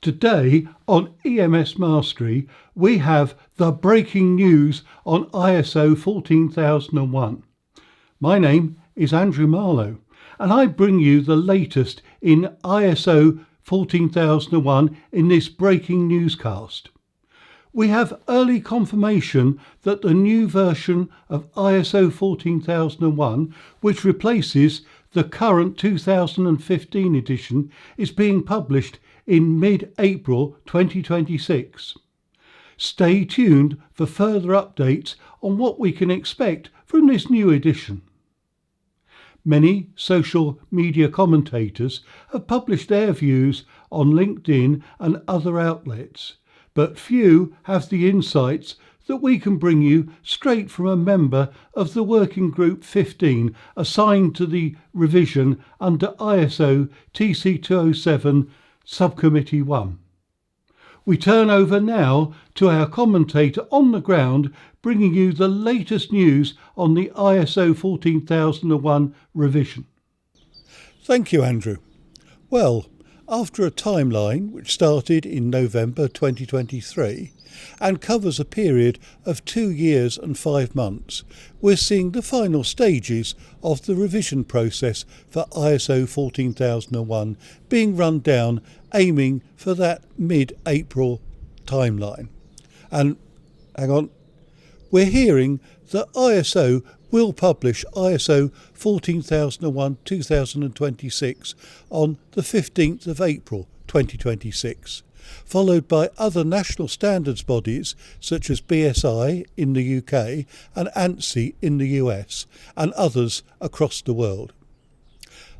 Today on EMS Mastery we have the breaking news on ISO 14001. My name is Andrew Marlow and I bring you the latest in ISO 14001 in this breaking newscast. We have early confirmation that the new version of ISO 14001, which replaces the current 2015 edition, is being published in mid-April 2026. Stay tuned for further updates on what we can expect from this new edition. Many social media commentators have published their views on LinkedIn and other outlets, but few have the insights that we can bring you straight from a member of the Working Group 15 assigned to the revision under ISO TC207 Subcommittee 1. We turn over now to our commentator on the ground, bringing you the latest news on the ISO 14001 revision. Thank you, Andrew. Well, after a timeline which started in November 2023 and covers a period of 2 years and 5 months, we're seeing the final stages of the revision process for ISO 14001 being run down, aiming for that mid-April timeline. And hang on, we're hearing that ISO will publish ISO 14001-2026 on the 15th of April 2026, followed by other national standards bodies such as BSI in the UK and ANSI in the US and others across the world.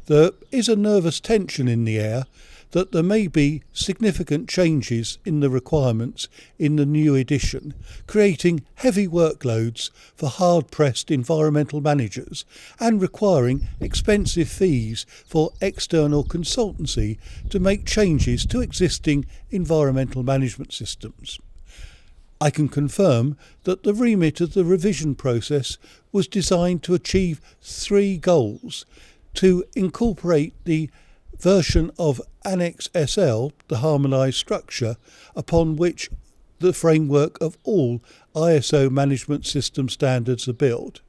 There is a nervous tension in the air that there may be significant changes in the requirements in the new edition, creating heavy workloads for hard-pressed environmental managers and requiring expensive fees for external consultancy to make changes to existing environmental management systems. I can confirm that the remit of the revision process was designed to achieve 3 goals: to incorporate the version of Annex SL, the harmonised structure upon which the framework of all ISO management system standards are built,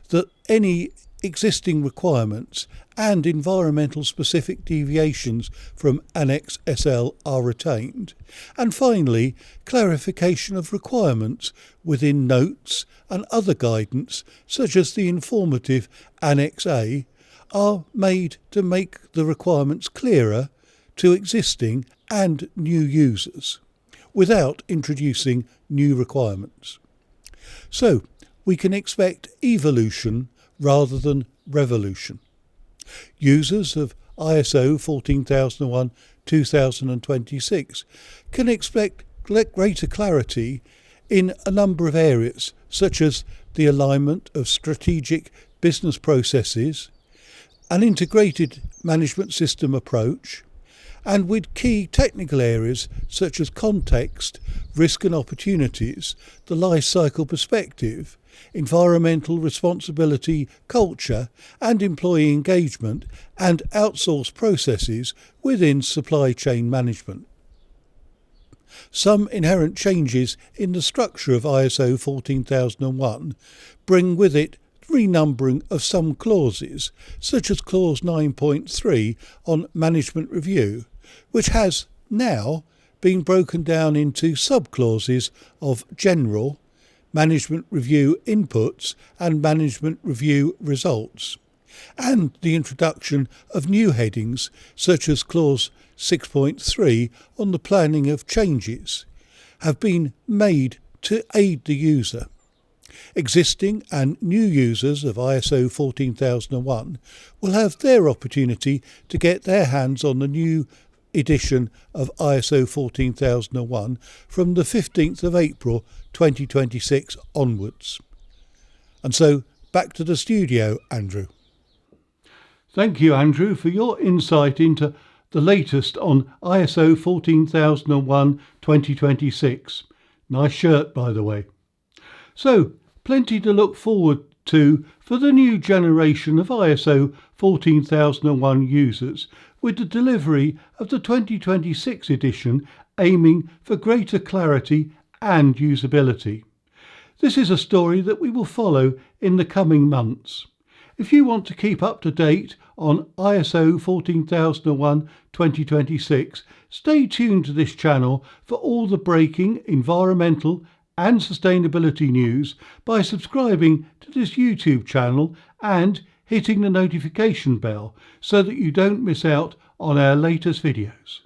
that any existing requirements and environmental specific deviations from Annex SL are retained, and finally clarification of requirements within notes and other guidance such as the informative Annex A are made to make the requirements clearer to existing and new users, without introducing new requirements. So we can expect evolution rather than revolution. Users of ISO 14001-2026 can expect greater clarity in a number of areas, such as the alignment of strategic business processes, an integrated management system approach, and with key technical areas such as context, risk and opportunities, the life cycle perspective, environmental responsibility culture and employee engagement, and outsourced processes within supply chain management. Some inherent changes in the structure of ISO 14001 bring with it renumbering of some clauses, such as clause 9.3 on management review, which has now been broken down into sub-clauses of general, management review inputs and management review results, and the introduction of new headings such as clause 6.3 on the planning of changes have been made to aid the user. Existing and new users of ISO 14001 will have their opportunity to get their hands on the new edition of ISO 14001 from the 15th of April 2026 onwards. And so back to the studio, Andrew. Thank you, Andrew, for your insight into the latest on ISO 14001-2026. Nice shirt, by the way. So, plenty to look forward to for the new generation of ISO 14001 users with the delivery of the 2026 edition aiming for greater clarity and usability. This is a story that we will follow in the coming months. If you want to keep up to date on ISO 14001 2026, stay tuned to this channel for all the breaking environmental and sustainability news by subscribing to this YouTube channel and hitting the notification bell so that you don't miss out on our latest videos.